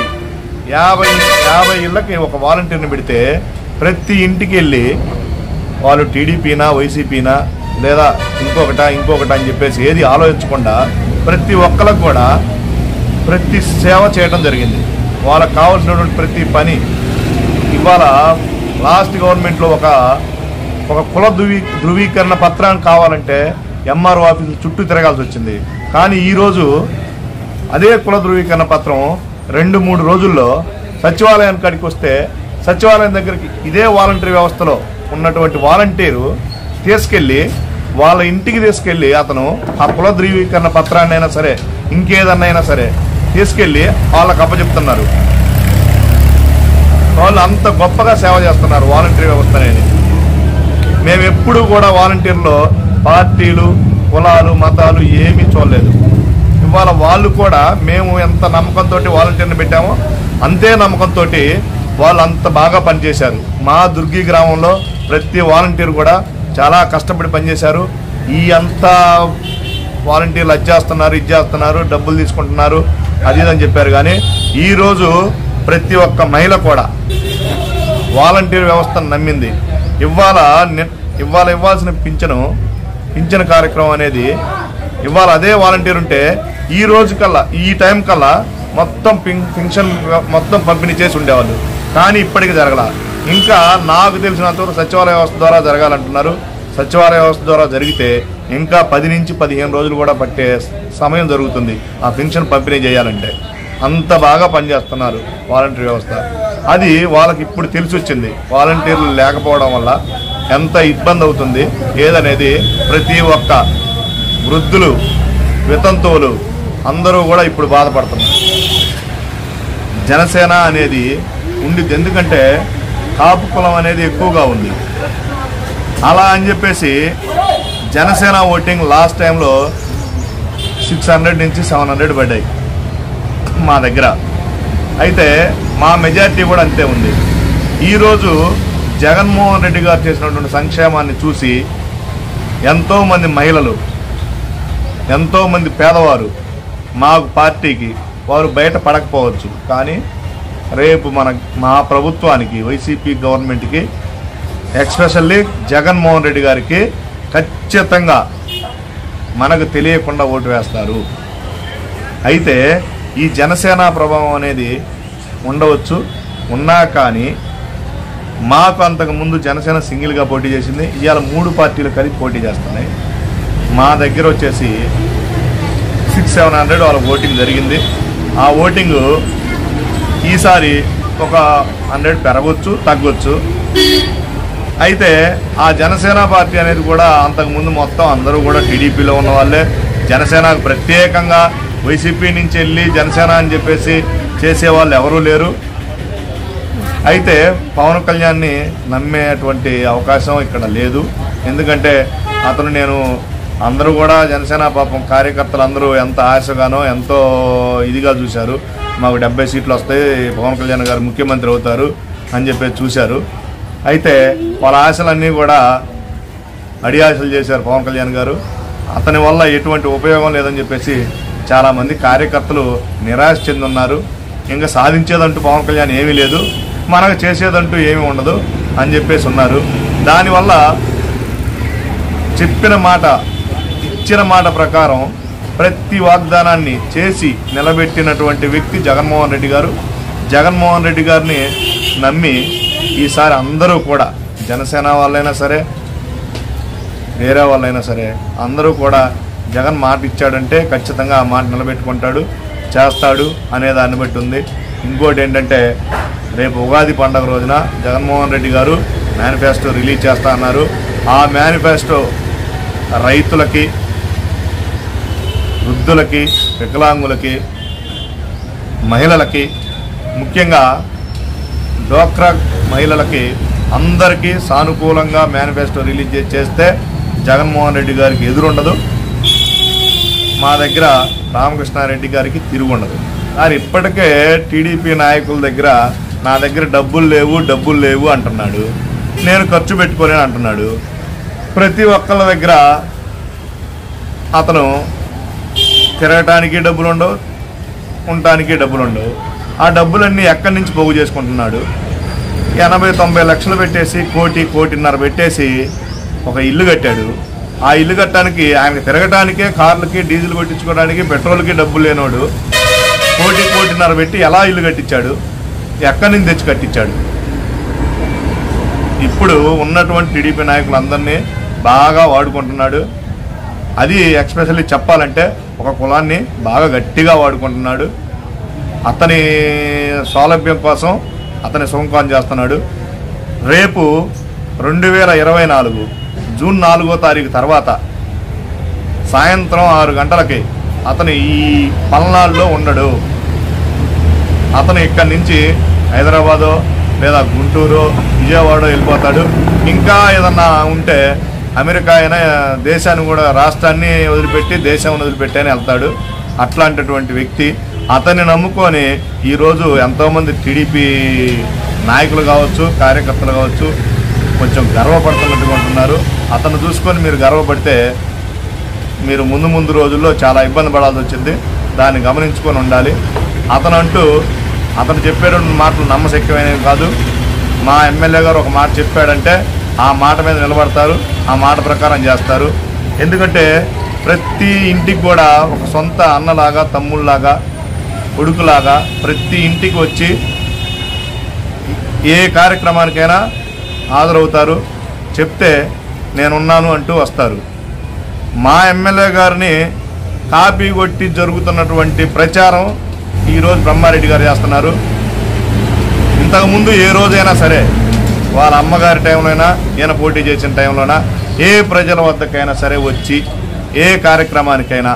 50 ఇళ్ళకి ఒక వాలంటీర్ని పెడితే ప్రతి ఇంటికి వెళ్ళి వాళ్ళు టీడీపీనా వైసీపీనా లేదా ఇంకొకట అని చెప్పేసి ఏది ఆలోచించకుండా ప్రతి ఒక్కరికి కూడా ప్రతి సేవ చేయడం జరిగింది. వాళ్ళకు కావాల్సినటువంటి ప్రతి పని. ఇవాళ లాస్ట్ గవర్నమెంట్లో ఒక కుల ధృవీకరణ పత్రాన్ని కావాలంటే ఎంఆర్ఓ ఆఫీసు చుట్టూ తిరగాల్సి వచ్చింది. కానీ ఈరోజు అదే కుల ధృవీకరణ పత్రం 2-3 రోజుల్లో సచివాలయానికి కాడికి వస్తే సచివాలయం దగ్గరికి ఇదే వాలంటరీ వ్యవస్థలో ఉన్నటువంటి వాలంటీరు తీసుకెళ్ళి వాళ్ళ ఇంటికి తీసుకెళ్ళి అతను ఆ కుల ధృవీకరణ పత్రాన్ని అయినా సరే ఇంకేదన్నైనా సరే తీసుకెళ్ళి వాళ్ళకి అప్పచెప్తున్నారు. వాళ్ళు అంత గొప్పగా సేవ చేస్తున్నారు వాలంటరీ వ్యవస్థ అనేది. మేము ఎప్పుడూ కూడా వాలంటీర్లో పార్టీలు కులాలు మతాలు ఏమీ చూడలేదు. ఇవాళ వాళ్ళు కూడా మేము ఎంత నమ్మకంతో వాలంటీర్ని పెట్టామో అంతే నమ్మకంతో వాళ్ళు అంత బాగా పనిచేశారు. మా దుర్గి గ్రామంలో ప్రతి వాలంటీర్ కూడా చాలా కష్టపడి పనిచేశారు. ఈ అంతా వాలంటీర్లు అది చేస్తున్నారు డబ్బులు తీసుకుంటున్నారు అది అని చెప్పారు. కానీ ఈరోజు ప్రతి ఒక్క మహిళ కూడా వాలంటీర్ వ్యవస్థను నమ్మింది. ఇవ్వాల్సిన పింఛను కార్యక్రమం అనేది ఇవాళ అదే వాలంటీర్ ఉంటే ఈ రోజు కల్లా ఈ టైం కల్లా మొత్తం పింఛన్ మొత్తం పంపిణీ చేసి ఉండేవాళ్ళు. కానీ ఇప్పటికీ జరగల. ఇంకా నాకు తెలిసినంతవరకు సచివాలయ వ్యవస్థ ద్వారా జరగాలంటున్నారు. సచివాలయ వ్యవస్థ ద్వారా జరిగితే ఇంకా 10 నుంచి 15 రోజులు కూడా పట్టే సమయం జరుగుతుంది ఆ పెన్షన్ పంపిణీ చేయాలంటే. అంత బాగా పనిచేస్తున్నారు వాలంటీర్ వ్యవస్థ. అది వాళ్ళకి ఇప్పుడు తెలిసి వచ్చింది. వాలంటీర్లు లేకపోవడం వల్ల ఎంత ఇబ్బంది అవుతుంది ఏదనేది ప్రతి ఒక్క వృద్ధులు, వితంతువులు అందరూ కూడా ఇప్పుడు బాధపడుతున్నారు. జనసేన అనేది ఉండిద్ది, ఎందుకంటే కాపు కులం అనేది ఎక్కువగా ఉంది. అలా అని చెప్పేసి జనసేన ఓటింగ్ లాస్ట్ టైంలో 600 నుంచి 700 పడ్డాయి మా దగ్గర. అయితే మా మెజారిటీ కూడా అంతే ఉంది. ఈరోజు జగన్మోహన్ రెడ్డి గారు చేసినటువంటి సంక్షేమాన్ని చూసి ఎంతోమంది మహిళలు, ఎంతోమంది పేదవారు మా పార్టీకి వారు బయట పడకపోవచ్చు, కానీ రేపు మా ప్రభుత్వానికి, వైసీపీ గవర్నమెంట్కి, ఎక్స్పెషల్లీ జగన్మోహన్ రెడ్డి గారికి ఖచ్చితంగా మనకు తెలియకుండా ఓటు వేస్తారు. అయితే ఈ జనసేన ప్రభావం అనేది ఉండవచ్చు, ఉన్నా కానీ మాకు అంతకుముందు జనసేన సింగిల్గా పోటీ చేసింది. ఇవాళ 3 పార్టీలు కలిపి పోటీ చేస్తున్నాయి. మా దగ్గర వచ్చేసి 600-700 వాళ్ళ ఓటింగ్ జరిగింది. ఆ ఓటింగు ఈసారి ఒక 100 పెరగవచ్చు, తగ్గొచ్చు. అయితే ఆ జనసేన పార్టీ అనేది కూడా అంతకుముందు మొత్తం అందరూ కూడా టీడీపీలో ఉన్న వాళ్ళే. జనసేనకు ప్రత్యేకంగా వైసీపీ నుంచి వెళ్ళి జనసేన అని చెప్పేసి చేసేవాళ్ళు ఎవరూ లేరు. అయితే పవన్ కళ్యాణ్ని నమ్మేటువంటి అవకాశం ఇక్కడ లేదు. ఎందుకంటే నేను అందరూ కూడా జనసేన పాపం కార్యకర్తలు అందరూ ఎంత ఆశగానో ఎంతో ఇదిగా చూశారు. మాకు 70 సీట్లు వస్తాయి, పవన్ కళ్యాణ్ గారు ముఖ్యమంత్రి అవుతారు అని చెప్పేసి చూశారు. అయితే వాళ్ళ ఆశలన్నీ కూడా అడియాశలు చేశారు పవన్ కళ్యాణ్ గారు. అతని వల్ల ఎటువంటి ఉపయోగం లేదని చెప్పేసి చాలామంది కార్యకర్తలు నిరాశ చెందున్నారు. ఇంకా సాధించేదంటూ పవన్ కళ్యాణ్ ఏమీ లేదు, మనకు చేసేదంటూ ఏమీ ఉండదు అని చెప్పేసి ఉన్నారు. దానివల్ల చెప్పిన మాట, ఇచ్చిన మాట ప్రకారం ప్రతి వాగ్దానాన్ని చేసి నిలబెట్టినటువంటి వ్యక్తి జగన్మోహన్ రెడ్డి గారు. జగన్మోహన్ రెడ్డి గారిని నమ్మి ఈసారి అందరూ కూడా జనసేన వాళ్ళైనా సరే, వేరే వాళ్ళైనా సరే, అందరూ కూడా జగన్ మాట ఇచ్చాడంటే ఖచ్చితంగా ఆ మాట నిలబెట్టుకుంటాడు, చేస్తాడు అనే దాన్ని బట్టి ఉంది. ఇంకోటి ఏంటంటే రేపు ఉగాది పండుగ రోజున జగన్మోహన్ రెడ్డి గారు మేనిఫెస్టో రిలీజ్ చేస్తా అన్నారు. ఆ మేనిఫెస్టో రైతులకి, వృద్ధులకి, వికలాంగులకి, మహిళలకి, ముఖ్యంగా డ్వాక్రా మహిళలకి అందరికీ సానుకూలంగా మేనిఫెస్టో రిలీజ్ చేస్తే జగన్మోహన్ రెడ్డి గారికి ఎదురుండదు, మా దగ్గర రామకృష్ణారెడ్డి గారికి తిరుగుండదు. మరి ఇప్పటికే టీడీపీ నాయకుల దగ్గర నా దగ్గర డబ్బులు లేవు అంటున్నాడు. నేను ఖర్చు పెట్టుకోలేను అంటున్నాడు. ప్రతి ఒక్కళ్ళ దగ్గర అతను తిరగటానికి డబ్బులు ఉండవు, ఉండటానికి డబ్బులు ఉండవు. ఆ డబ్బులన్నీ ఎక్కడి నుంచి పోగు చేసుకుంటున్నాడు? 80-90 లక్షలు పెట్టేసి, 1.5 పెట్టేసి ఒక ఇల్లు కట్టాడు. ఆ ఇల్లు కట్టడానికి ఆయనకి తిరగటానికే, కార్లకి డీజిల్ కొట్టించుకోవడానికి, పెట్రోల్కి డబ్బులు లేనోడు 1.5 పెట్టి ఎలా ఇల్లు కట్టించాడు? ఎక్కడి నుంచి తెచ్చి కట్టించాడు? ఇప్పుడు ఉన్నటువంటి టీడీపీ నాయకులందరినీ బాగా వాడుకుంటున్నాడు. అది ఎక్స్పెషల్లీ చెప్పాలంటే ఒక కులాన్ని బాగా గట్టిగా వాడుకుంటున్నాడు. అతని సౌలభ్యం కోసం అతని సుంకాన్ని చేస్తున్నాడు. రేపు 2024 జూన్ 4వ తారీఖు తర్వాత సాయంత్రం 6 గంటలకి అతను ఈ పల్నాడులో ఉండడు. అతను ఇక్కడి నుంచి హైదరాబాదో లేదా గుంటూరు, విజయవాడ వెళ్ళిపోతాడు. ఇంకా ఏదన్నా ఉంటే అమెరికా అయినా, దేశాన్ని కూడా, రాష్ట్రాన్ని వదిలిపెట్టి దేశాన్ని వదిలిపెట్టి అని వెళ్తాడు. అట్లాంటిటువంటి వ్యక్తి. అతన్ని నమ్ముకొని ఈరోజు ఎంతోమంది టీడీపీ నాయకులు కావచ్చు, కార్యకర్తలు కావచ్చు కొంచెం గర్వపడుతున్నట్టుగా ఉంటున్నారు. అతను చూసుకొని మీరు గర్వపడితే మీరు ముందు రోజుల్లో చాలా ఇబ్బంది పడాల్సి వచ్చింది. దాన్ని గమనించుకొని ఉండాలి. అతను చెప్పేటువంటి మాటలు నమ్మశక్యమైనవి కాదు. మా ఎమ్మెల్యే గారు ఒక మాట చెప్పాడంటే ఆ మాట మీద నిలబడతారు, ఆ మాట ప్రకారం చేస్తారు. ఎందుకంటే ప్రతి ఇంటికి కూడా ఒక సొంత అన్నలాగా, తమ్ముళ్ళలాగా, కొడుకులాగా ప్రతి ఇంటికి వచ్చి ఏ కార్యక్రమానికైనా హాజరవుతారు. చెప్తే నేనున్నాను అంటూ వస్తారు. మా ఎమ్మెల్యే గారిని కాపీ కొట్టి జరుగుతున్నటువంటి ప్రచారం ఈరోజు బ్రహ్మారెడ్డి గారు చేస్తున్నారు. ఇంతకుముందు ఏ రోజైనా సరే వాళ్ళ అమ్మగారి టైంలోనైనా ఈయన పోటీ చేసిన టైంలోనా ఏ ప్రజల వద్దకైనా సరే వచ్చి ఏ కార్యక్రమానికైనా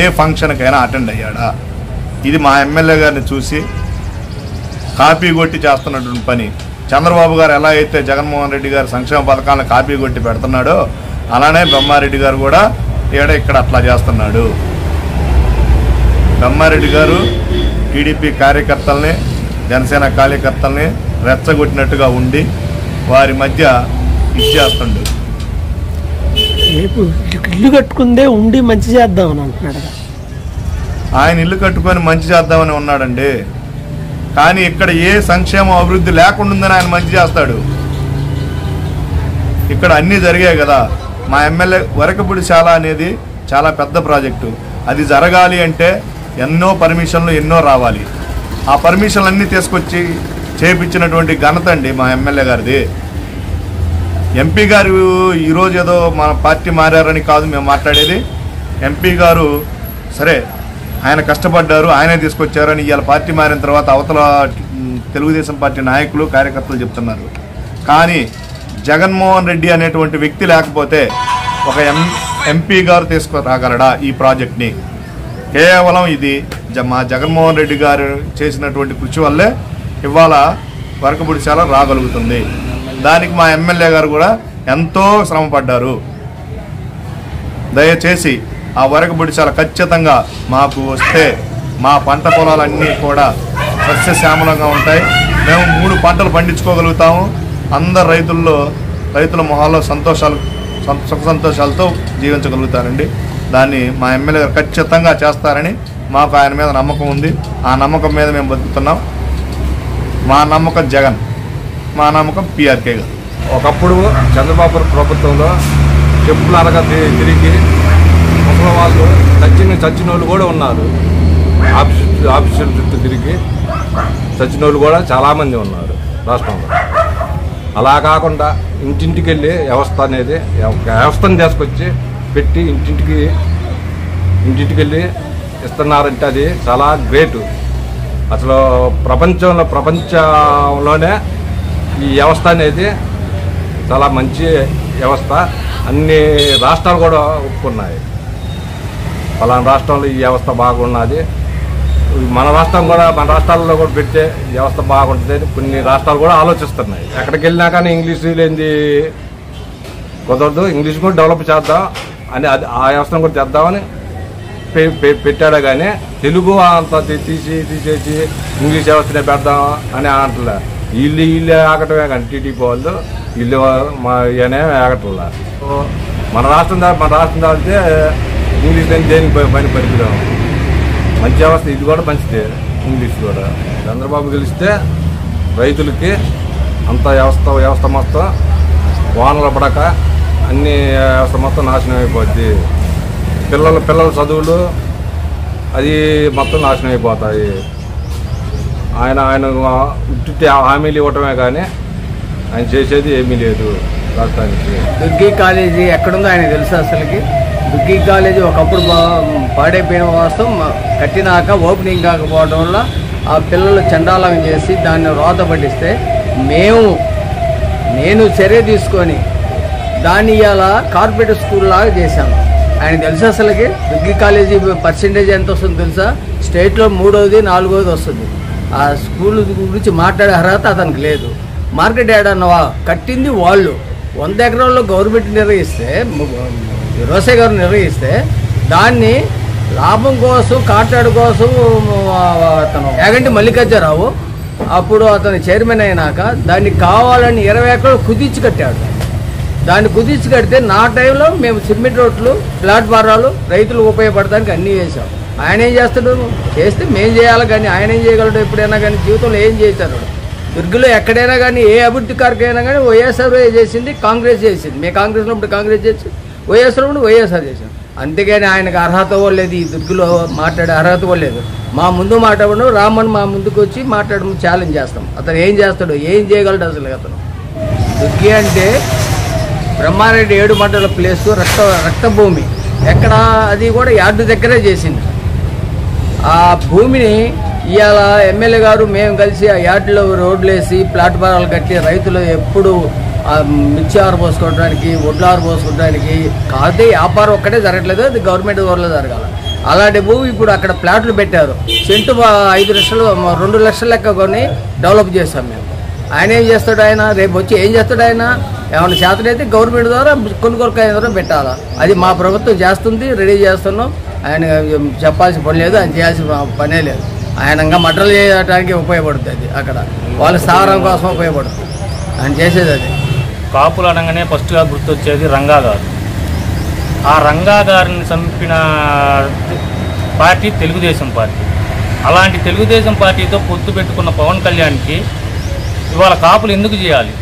ఏ ఫంక్షన్కైనా అటెండ్ అయ్యాడా? ఇది మా ఎమ్మెల్యే గారిని చూసి కాపీ కొట్టి చేస్తున్నటువంటి పని. చంద్రబాబు గారు ఎలా అయితే జగన్మోహన్ రెడ్డి గారు సంక్షేమ పథకాలను కాపీ కొట్టి పెడుతున్నాడో అలానే బ్రహ్మారెడ్డి గారు కూడా ఇక్కడ అట్లా చేస్తున్నాడు. బ్రహ్మారెడ్డి గారు టీడీపీ కార్యకర్తల్ని జనసేన కార్యకర్తల్ని రెచ్చగొట్టినట్టుగా ఉండి వారి మధ్య ఇచ్చేస్తుండు. ఇల్లు కట్టుకుందే ఉండి మంచి చేద్దామని అంటున్నాడు. ఆయన ఇల్లు కట్టుకొని మంచి చేద్దామని ఉన్నాడండి. కానీ ఇక్కడ ఏ సంక్షేమ అభివృద్ధి లేకుండా ఆయన మంచి చేస్తాడు. ఇక్కడ అన్నీ జరిగాయి కదా. మా ఎమ్మెల్యే వరకపుడిశాల అనేది చాలా పెద్ద ప్రాజెక్టు. అది జరగాలి అంటే ఎన్నో పర్మిషన్లు ఎన్నో రావాలి. ఆ పర్మిషన్లు అన్నీ తీసుకొచ్చి చేయించినటువంటి ఘనత అండి మా ఎమ్మెల్యే గారిది. ఎంపీ గారు ఈరోజు ఏదో మన పార్టీ మారారని కాదు మేము మాట్లాడేది. ఎంపీ గారు సరే ఆయన కష్టపడ్డారు, ఆయనే తీసుకొచ్చారని ఇవాళ పార్టీ మారిన తర్వాత అవతల తెలుగుదేశం పార్టీ నాయకులు కార్యకర్తలు చెప్తున్నారు. కానీ జగన్మోహన్ రెడ్డి అనేటువంటి వ్యక్తి లేకపోతే ఒక ఎంపీ గారు తీసుకురాగలడా ఈ ప్రాజెక్ట్ని? కేవలం ఇది మా జగన్మోహన్ రెడ్డి గారు చేసినటువంటి కృషి వల్లే ఇవాళ వరకపుడిశాల రాగలుగుతుంది. దానికి మా ఎమ్మెల్యే గారు కూడా ఎంతో శ్రమపడ్డారు. దయచేసి ఆ వరకపుడిశాల ఖచ్చితంగా మాకు వస్తే మా పంట పొలాలన్నీ కూడా సస్యశ్యామలంగా ఉంటాయి. మేము 3 పంటలు పండించుకోగలుగుతాము. అందరు రైతుల మొహాల్లో సుఖ సంతోషాలతో జీవించగలుగుతారండి. దాన్ని మా ఎమ్మెల్యే గారు ఖచ్చితంగా చేస్తారని మాకు ఆయన మీద నమ్మకం ఉంది. ఆ నమ్మకం మీద మేము బతుకుతున్నాం. మా నమ్మకం జగన్, మా నమ్మకం పీఆర్కే గారు. ఒకప్పుడు చంద్రబాబు ప్రభుత్వంలో చెప్పులు అనగా తిరిగి ముసలి వాళ్ళు చచ్చిన వాళ్ళు కూడా ఉన్నారు. ఆఫీసుల చుట్టూ తిరిగి చచ్చిన వాళ్ళు కూడా చాలామంది ఉన్నారు రాష్ట్రంలో. అలా కాకుండా ఇంటింటికి వెళ్ళి వ్యవస్థను తీసుకొచ్చి పెట్టి ఇంటింటికి వెళ్ళి ఇస్తున్నారంటే అది చాలా గ్రేటు. అసలు ప్రపంచంలోనే ఈ వ్యవస్థ అనేది చాలా మంచి వ్యవస్థ. అన్ని రాష్ట్రాలు కూడా ఒప్పుకున్నాయి. పలానా రాష్ట్రంలో ఈ వ్యవస్థ బాగున్నది, మన రాష్ట్రాల్లో కూడా పెడితే వ్యవస్థ బాగుంటుంది. కొన్ని రాష్ట్రాలు కూడా ఆలోచిస్తున్నాయి. ఎక్కడికి వెళ్ళినా కానీ ఇంగ్లీష్ లేనిది కుదరదు, ఇంగ్లీష్ కూడా డెవలప్ చేద్దాం అని ఆ వ్యవస్థను కూడా తెద్దామని పెట్టాడు. కానీ తెలుగు అంత తీసేసి ఇంగ్లీష్ వ్యవస్థనే పెడదాం అని అంటలే. వీళ్ళు ఆగటమే కానీ టీడీపీ వాళ్ళు వీళ్ళు అనే ఆగట్లా. మన రాష్ట్రం దాటితే ఇంగ్లీష్ దేనికి పని పరిపిదాం. మంచి వ్యవస్థ ఇది కూడా మంచిదే, ఇంగ్లీష్ కూడా. చంద్రబాబు గెలిస్తే రైతులకి అంత వ్యవస్థ మొత్తం వానలు పడక అన్ని వ్యవస్థ మొత్తం నాశనం అయిపోద్ది. పిల్లల చదువులు అది మొత్తం నాశనం అయిపోతాయి. ఆయన ఉట్టి హామీలు ఇవ్వటమే కానీ ఆయన చేసేది ఏమీ లేదు రాష్ట్రానికి. దుర్గి కాలేజీ ఎక్కడుందో ఆయన తెలుసు. అసలుకి దుర్గి కాలేజీ ఒకప్పుడు పాడైపోయిన వాస్తవం, కట్టినాక ఓపెనింగ్ కాకపోవడం వల్ల ఆ పిల్లలు చండాలం చేసి దాన్ని రోత పట్టిస్తే నేను చర్య తీసుకొని దాన్ని ఇవాళ కార్పొరేట్ స్కూల్ లాగా చేశాను. ఆయన తెలుసు అసలుకి దుర్గి కాలేజీ పర్సెంటేజ్ ఎంత వస్తుందో తెలుసా? స్టేట్లో 3వ 4వది వస్తుంది. ఆ స్కూల్ గురించి మాట్లాడే అర్హత అతనికి లేదు. మార్కెట్ ఏడన్నవా కట్టింది వాళ్ళు 100 ఎకరాల్లో గవర్నమెంట్ నిర్వహిస్తే, రోసే గారు నిర్వహిస్తే దాన్ని లాభం కోసం కాంట్రాక్ట్ కోసం అతను యాగంటి మల్లికార్జునరావు అప్పుడు అతను చైర్మన్ అయినాక దాన్ని కావాలని 20 ఎకరాలు కుదించి కట్టాడు. దాన్ని కుదించి కడితే నా టైంలో మేము సిమెంట్ రోడ్లు, ప్లాట్ఫారాలు రైతులకు ఉపయోగపడడానికి అన్నీ చేసాం. ఆయన ఏం చేస్తాడు? చేస్తే మేము చేయాలి కానీ ఆయన ఏం చేయగలడు? ఎప్పుడైనా కానీ జీవితంలో ఏం చేశారు? దుర్గిలో ఎక్కడైనా కానీ ఏ అభివృద్ధి కార్యక్రమైనా కానీ వైఎస్ఆర్ చేసింది, కాంగ్రెస్ చేసింది. మేము కాంగ్రెస్లో ఇప్పుడు కాంగ్రెస్ చేసి వైఎస్ఆర్ ఇప్పుడు వైఎస్ఆర్ చేసాం. అంతేగాని ఆయనకు అర్హత లేదు, ఈ దుర్గిలో మాట్లాడే అర్హత లేదు. మా ముందు మాట్లాడడం రామన్ మా ముందుకు వచ్చి మాట్లాడడం ఛాలెంజ్ చేస్తాం. అతను ఏం చేస్తాడు, ఏం చేయగలడు అసలు? అతను దుర్గి అంటే బ్రహ్మారెడ్డి 7 మండల ప్లేసు రక్త భూమి ఎక్కడ, అది కూడా యార్డు దగ్గరే చేసింది. ఆ భూమిని ఇవాళ ఎమ్మెల్యే గారు మేము కలిసి ఆ యార్డులో రోడ్లు వేసి ప్లాట్ఫారాలు కట్టి రైతులు ఎప్పుడు మిర్చి ఆరు పోసుకోవడానికి, వడ్లు ఆరు పోసుకోవడానికి కాదే వ్యాపారం ఒక్కటే జరగట్లేదు, అది గవర్నమెంట్ ఊర్లో జరగాల. అలాంటి భూమి ఇప్పుడు అక్కడ ప్లాట్లు పెట్టారు. సెంటు 5 లక్షలు 2 లక్షల లెక్క కొని డెవలప్ చేస్తాం మేము. ఆయన ఏం చేస్తాడు, ఆయన రేపు వచ్చి ఏం చేస్తాడు, ఆయన ఏమైనా శాతనైతే గవర్నమెంట్ ద్వారా కొనుగోలు ద్వారా పెట్టాలా. అది మా ప్రభుత్వం చేస్తుంది, రెడీ చేస్తున్నాం. ఆయన చెప్పాల్సిన పని లేదు, ఆయన చేయాల్సిన పనే లేదు. ఆయన ఇంకా మటలు చేయడానికి ఉపయోగపడుతుంది. అది అక్కడ వాళ్ళ స్థావరం కోసం ఉపయోగపడుతుంది ఆయన చేసేది. అది కాపులు అనగానే ఫస్ట్గా గుర్తొచ్చేది రంగా గారు. ఆ రంగా గారిని చంపిన పార్టీ తెలుగుదేశం పార్టీ. అలాంటి తెలుగుదేశం పార్టీతో పొత్తు పెట్టుకున్న పవన్ కళ్యాణ్కి ఇవాళ కాపులు ఎందుకు చేయాలి,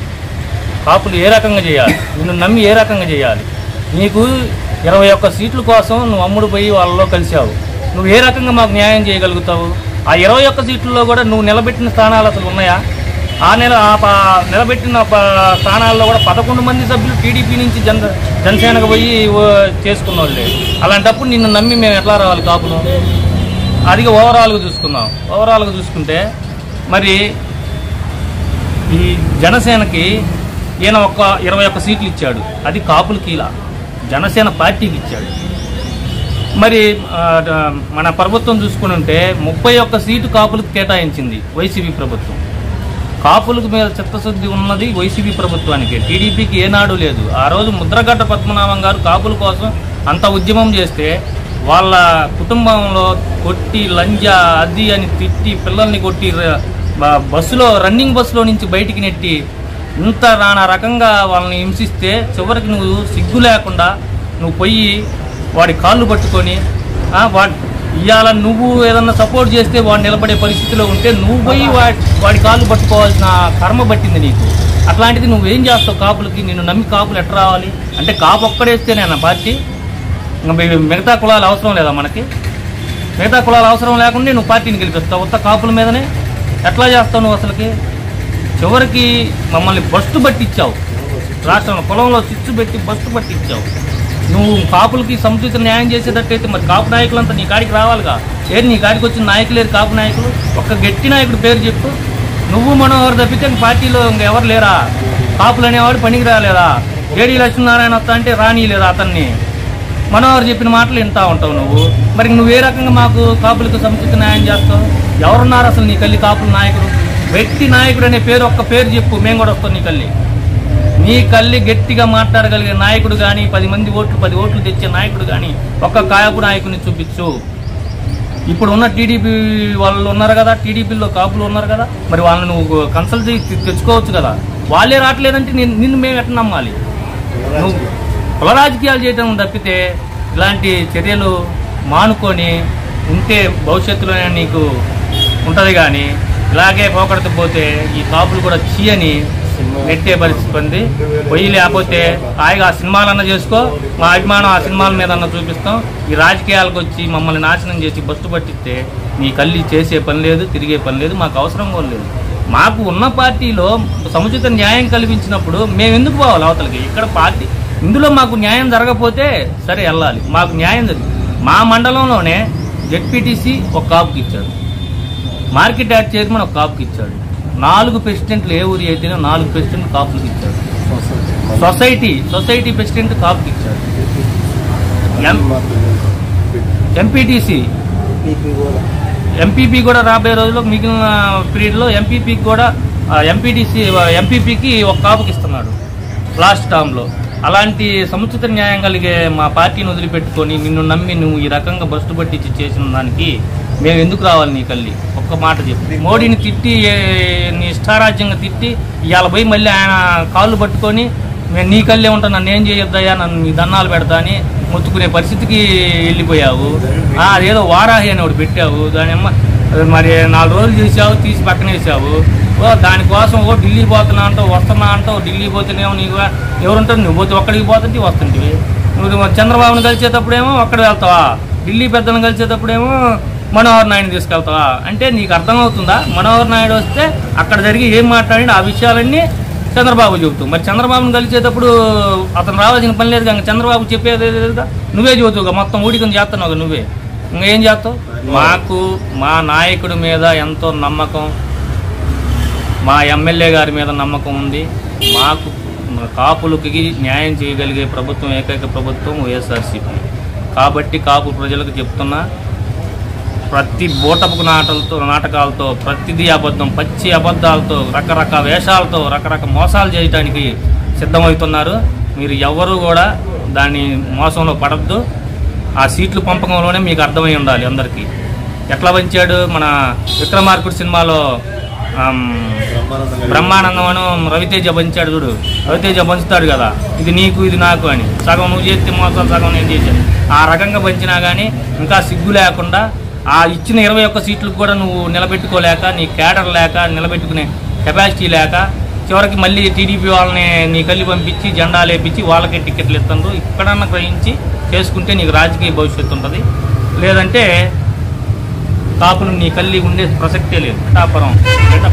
కాపులు ఏ రకంగా చేయాలి, నిన్ను నమ్మి ఏ రకంగా చేయాలి? నీకు 21 సీట్ల కోసం నువ్వు అమ్ముడు పోయి వాళ్ళలో కలిసావు. నువ్వు ఏ రకంగా మాకు న్యాయం చేయగలుగుతావు? ఆ 21 సీట్లలో కూడా నువ్వు నిలబెట్టిన స్థానాలు అసలు ఉన్నాయా? నిలబెట్టిన స్థానాల్లో కూడా 11 మంది సభ్యులు టీడీపీ నుంచి జనసేనకు పోయి చేసుకున్న వాళ్ళే. అలాంటప్పుడు నిన్ను నమ్మి మేము ఎట్లా రావాలి కాపును? అది ఓవరాల్గా చూసుకుందాం. ఓవరాల్గా చూసుకుంటే మరి ఈ జనసేనకి ఈయన 21 సీట్లు ఇచ్చాడు, అది కాపులకి ఇలా జనసేన పార్టీకి ఇచ్చాడు. మరి మన ప్రభుత్వం చూసుకుని ఉంటే 31 సీటు కాపులకు కేటాయించింది వైసీపీ ప్రభుత్వం. కాపులకు మీద చిత్తశుద్ధి ఉన్నది వైసీపీ ప్రభుత్వానికి, టీడీపీకి ఏనాడు లేదు. ఆ రోజు ముద్రగడ్డ పద్మనాభం గారు కాపుల కోసం అంత ఉద్యమం చేస్తే వాళ్ళ కుటుంబంలో కొట్టి లంజా అది అని తిట్టి పిల్లల్ని కొట్టి బస్సులో రన్నింగ్ బస్సులో నుంచి బయటికి నెట్టి ఇంత నానా రకంగా వాళ్ళని హింసిస్తే చివరికి నువ్వు సిగ్గు లేకుండా నువ్వు పోయి వాడి కాళ్ళు పట్టుకొని ఇవాళ నువ్వు ఏదన్నా సపోర్ట్ చేస్తే వాడు నిలబడే పరిస్థితిలో ఉంటే నువ్వు పోయి వాడి కాళ్ళు పట్టుకోవాల్సిన కర్మ పట్టింది నీకు. అట్లాంటిది నువ్వేం చేస్తావు కాపులకి? నిన్ను నమ్మి కాపులు ఎట్లా రావాలి? అంటే కాపు ఒక్కడేస్తేనేనా పార్టీ? మిగతా కులాలు అవసరం లేదా మనకి? మిగతా కులాలు అవసరం లేకుండా నువ్వు పార్టీని గెలిపిస్తావు ఉత్త కాపుల మీదనే? ఎట్లా చేస్తావు నువ్వు అసలుకి? చివరికి మమ్మల్ని బస్టు పట్టించావు, రాష్ట్రంలో పొలంలో చిచ్చు పెట్టి బస్టు పట్టించావు. నువ్వు కాపులకి సముచిత న్యాయం చేసేటట్టయితే మరి కాపు నాయకులంతా నీ కాడికి రావాలిగా. ఏది నీ కాడికి వచ్చిన నాయకులేరు కాపు నాయకులు? ఒక్క గట్టి నాయకుడు పేరు చెప్పు. నువ్వు మనోహర్ తప్పితే పార్టీలో ఇంకెవరు లేరా? కాపులు అనేవాడు పనికి రాలేదా? ఏడీ లక్ష్మీనారాయణ వస్తా అంటే రానిలేదా అతన్ని? మనోహర్ చెప్పిన మాటలు వింటా ఉంటావు నువ్వు. మరి నువ్వు ఏ రకంగా మాకు కాపులకు సముచిత న్యాయం చేస్తావు? ఎవరున్నారు అసలు నీ కల్లి కాపుల నాయకుడు? వ్యక్తి నాయకుడు అనే పేరు ఒక్క పేరు చెప్పు, మేము కూడా వస్తాం నీ కల్లి గట్టిగా మాట్లాడగలిగే నాయకుడు కానీ 10 ఓట్లు తెచ్చే నాయకుడు కానీ ఒక్క కాపు నాయకుడిని చూపించు. ఇప్పుడు ఉన్న టీడీపీ వాళ్ళు ఉన్నారు కదా, టీడీపీలో కాపులు ఉన్నారు కదా, మరి వాళ్ళని నువ్వు కన్సల్ట్ తెచ్చుకోవచ్చు కదా. వాళ్ళే రావట్లేదంటే నిన్ను మేము ఎట్లా నమ్మాలి? నువ్వు కుల రాజకీయాలు చేయడం తప్పితే ఇలాంటి చర్యలు మానుకొని ఉంటే భవిష్యత్తులోనే నీకు ఉంటుంది. కానీ ఇలాగే పోకడత పోతే ఈ కాపులు కూడా చీయని నెట్టే పరిస్థితి ఉంది. పొయ్యి లేకపోతే హాయిగా ఆ సినిమాలన్నా చేసుకో, మా అభిమానం ఆ సినిమాల మీద అన్న చూపిస్తాం. ఈ రాజకీయాలకు వచ్చి మమ్మల్ని నాశనం చేసి బస్సు పట్టిస్తే నీ కల్లి చేసే పని లేదు, తిరిగే పని లేదు, మాకు అవసరం కూడా లేదు. మాకు ఉన్న పార్టీలో సముచిత న్యాయం కల్పించినప్పుడు మేము ఎందుకు పోవాలి అవతలకి? ఇక్కడ పార్టీ ఇందులో మాకు న్యాయం జరగకపోతే సరే వెళ్ళాలి, మాకు న్యాయం జరిగింది. మా మండలంలోనే జెడ్పీటీసీ ఒక కాపుకి ఇచ్చాడు, మార్కెట్ యార్డ్ చైర్మన్ ఒక కాపుకి ఇచ్చాడు, 4 ప్రెసిడెంట్లు ఏ ఊరి అయితేనే 4 ప్రెసిడెంట్ కాపులకు ఇచ్చాడు, సొసైటీ ప్రెసిడెంట్ కాపుకి ఇచ్చాడు, ఎంపీటీసీ ఎంపీపీ కూడా రాబోయే రోజుల్లో మిగిలిన పీరియడ్లో ఎంపీపీకి కూడా ఎంపీపీకి ఒక కాపుకి ఇస్తున్నాడు లాస్ట్ టర్మ్లో. అలాంటి సముచిత న్యాయం కలిగే మా పార్టీని వదిలిపెట్టుకొని నిన్ను నమ్మి నువ్వు ఈ రకంగా బస్సు పట్టించి చేసిన దానికి మేము ఎందుకు రావాలి నీ కల్లి? ఒక్క మాట చెప్పు. మోడీని తిట్టి నీ ఇష్టారాజ్యంగా తిట్టి ఇవాళ పోయి మళ్ళీ ఆయన కాళ్ళు పట్టుకొని నేను నీ కళ్ళే ఉంటాను, నన్ను ఏం చేయొద్దయ్యా, నన్ను నీ దన్నాలు పెడతా అని మొత్తుకునే పరిస్థితికి వెళ్ళిపోయావు. అదేదో వారాహి అని ఒకటి పెట్టావు, దాని మరి 4 రోజులు చేసావు, తీసి పక్కన వేసావు. దానికోసం ఢిల్లీ పోతున్నా అంటావు, వస్తున్నా అంటావు. ఢిల్లీ పోతేనేమో నీకు ఎవరుంటారు? నువ్వు పోతే ఒక్కడికి పోతుంటే వస్తుంటివి. నువ్వు చంద్రబాబుని కలిసేటప్పుడేమో ఒక్కడే వెళ్తావా, ఢిల్లీ పెద్దలను కలిసేటప్పుడేమో మనోహర్ నాయుడు తీసుకెళ్తావా? అంటే నీకు అర్థమవుతుందా? మనోహర్ నాయుడు వస్తే అక్కడ జరిగి ఏం మాట్లాడి ఆ విషయాలన్నీ చంద్రబాబు చెబుతావు. మరి చంద్రబాబుని కలిసేటప్పుడు అతను రావాల్సిన పని లేదు కానీ చంద్రబాబు చెప్పేది లేదుగా, నువ్వే చెబుతావుగా, మొత్తం ఊడికని చేస్తున్నావుగా నువ్వే. ఇంకా ఏం చేస్తావు? మాకు మా నాయకుడి మీద ఎంతో నమ్మకం, మా ఎమ్మెల్యే గారి మీద నమ్మకం ఉంది. మాకు కాపులకి న్యాయం చేయగలిగే ప్రభుత్వం ఏకైక ప్రభుత్వం వైఎస్ఆర్సీపీ. కాబట్టి కాపు ప్రజలకు చెప్తున్నా, ప్రతి బోటపు నాటకాలతో ప్రతిదీ అబద్ధం, పచ్చి అబద్ధాలతో, రకరకాల వేషాలతో రకరకాల మోసాలు చేయడానికి సిద్ధమవుతున్నారు. మీరు ఎవరు కూడా దాన్ని మోసంలో పడద్దు. ఆ సీట్లు పంపకంలోనే మీకు అర్థమై ఉండాలి అందరికీ. ఎట్లా పంచాడు మన విక్రమార్కుడు సినిమాలో బ్రహ్మానందం అని రవితేజ పంచాడు చూడు. రవితేజ పంచుతాడు కదా, ఇది నీకు ఇది నాకు అని, సగం నువ్వు చేస్తే మోసాలు సగం నేను చేశాను. ఆ రకంగా పంచినా కానీ ఇంకా సిగ్గు లేకుండా ఆ ఇచ్చిన 21 సీట్లకు కూడా నువ్వు నిలబెట్టుకోలేక, నీ క్యాడర్ లేక, నిలబెట్టుకునే కెపాసిటీ లేక, చివరికి మళ్ళీ టీడీపీ వాళ్ళని నీ కల్లి పంపించి జెండా లేపించి వాళ్ళకే టికెట్లు ఇస్తుండ్రు. ఇక్కడన్నా గ్రహించి చేసుకుంటే నీకు రాజకీయ భవిష్యత్తు ఉంటుంది. లేదంటే కాపులు నీ కల్లి ఉండే ప్రసక్తే లేదు. పిఠాపురం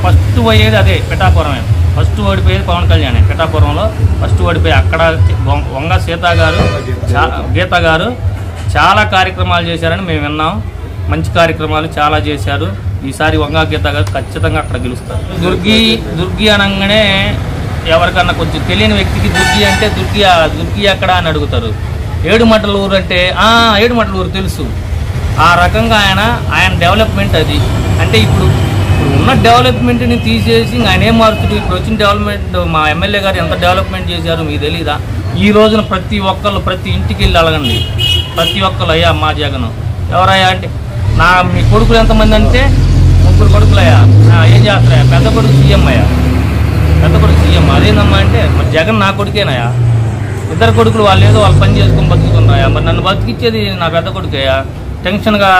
ఫస్ట్ పోయేది అదే, పిఠాపురమే ఫస్ట్ ఓడిపోయేది పవన్ కళ్యాణ్. పిఠాపురంలో ఫస్ట్ ఓడిపోయి అక్కడ వంగ గీత గారు చాలా కార్యక్రమాలు చేశారని మేము విన్నాం. మంచి కార్యక్రమాలు చాలా చేశారు. ఈసారి వంగా గీత గారు ఖచ్చితంగా అక్కడ గెలుస్తారు. దుర్గి అనగానే ఎవరికన్నా కొంచెం తెలియని వ్యక్తికి దుర్గి అంటే దుర్గి ఎక్కడ అని అడుగుతారు. ఏడుమట్ల ఊరు అంటే ఏడుమట్ల ఊరు తెలుసు. ఆ రకంగా ఆయన డెవలప్మెంట్ అది. అంటే ఇప్పుడు ఉన్న డెవలప్మెంట్ని తీసేసి ఆయన ఏం మారుతుంది? ఇప్పుడు వచ్చిన డెవలప్మెంట్ మా ఎమ్మెల్యే గారు ఎంత డెవలప్మెంట్ చేశారు మీకు తెలీదా? ఈ రోజున ప్రతి ఒక్కళ్ళు ప్రతి ఇంటికి వెళ్ళి అడగండి. ప్రతి ఒక్కళ్ళు అయ్యా మా జగన్ ఎవరయ్యా అంటే, మీ కొడుకులు ఎంతమంది అంటే 3 కొడుకులయ్యా. ఏం చేస్తారయ్యా? పెద్ద కొడుకు సీఎం అయ్యా, పెద్ద కొడుకు సీఎం. అదేనమ్మా అంటే మరి జగన్ నా కొడుకేనాయా? 2 కొడుకులు వాళ్ళు ఏదో వాళ్ళు పని చేసుకొని బతుకుతున్నాయా? మరి నన్ను బతికిచ్చేది నా పెద్ద కొడుకయ్యా. టెన్షన్గా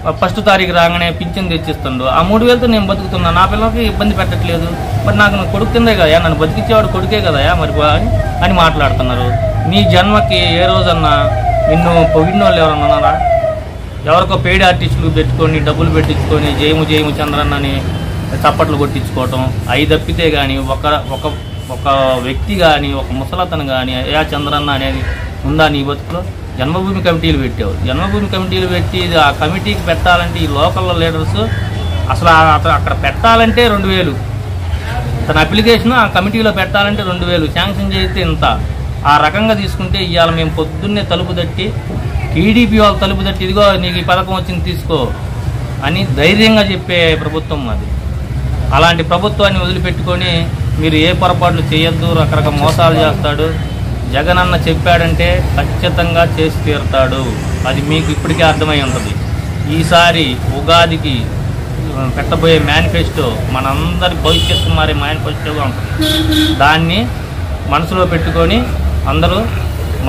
1వ తారీఖు రాగానే పింఛన్ తెచ్చిస్తుండు. ఆ 3000తో నేను బతుకుతున్నా, నా పిల్లలకి ఇబ్బంది పెట్టట్లేదు. మరి నాకు కొడుకు కిందే కదా, నన్ను బతికిచ్చేవాడు కొడుకే కదా మరి అని మాట్లాడుతున్నారు. నీ జన్మకి ఏ రోజన్నా నిన్ను పొగిడిన వాళ్ళు ఎవరన్నా ఉన్నారా? ఎవరికో పెయిడ్ ఆర్టిస్టులు పెట్టుకొని డబ్బులు పెట్టించుకొని జయము చంద్రన్నని చప్పట్లు కొట్టించుకోవటం అవి తప్పితే కానీ ఒక వ్యక్తి కానీ ఒక ముసలతను కానీ అయ్యా చంద్రన్న అనేది ఉందా నీ బతుకులో? జన్మభూమి కమిటీలు పెట్టావు. జన్మభూమి కమిటీలు పెట్టి ఆ కమిటీకి పెట్టాలంటే ఈ లోకల్ లీడర్స్ అసలు అక్కడ పెట్టాలంటే 2000 తన అప్లికేషన్ ఆ కమిటీలో పెట్టాలంటే 2000 శాంక్షన్ చేస్తే ఇంత. ఆ రకంగా తీసుకుంటే ఇవాళ మేము పొద్దున్నే తలుపు తట్టి టీడీపీ వాళ్ళు తలుపు తట్టి ఇదిగో నీకు ఈ పథకం వచ్చింది తీసుకో అని ధైర్యంగా చెప్పే ప్రభుత్వం అది. అలాంటి ప్రభుత్వాన్ని వదిలిపెట్టుకొని మీరు ఏ పొరపాట్లు చేయొద్దు, రకరకాల మోసాలు చేస్తాడు. జగన్ అన్న చెప్పాడంటే ఖచ్చితంగా చేసి తీరుతాడు. అది మీకు ఇప్పటికే అర్థమై ఉంటుంది. ఈసారి ఉగాదికి పెట్టబోయే మేనిఫెస్టో మనందరి భవిష్యత్తు మారే మేనిఫెస్టోగా ఉంటుంది. దాన్ని మనసులో పెట్టుకొని అందరూ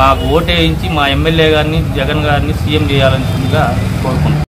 మాకు ఓటేయించి మా ఎమ్మెల్యే గారిని జగన్ గారిని సీఎం చేయాలని కోరుకుంటున్నాం.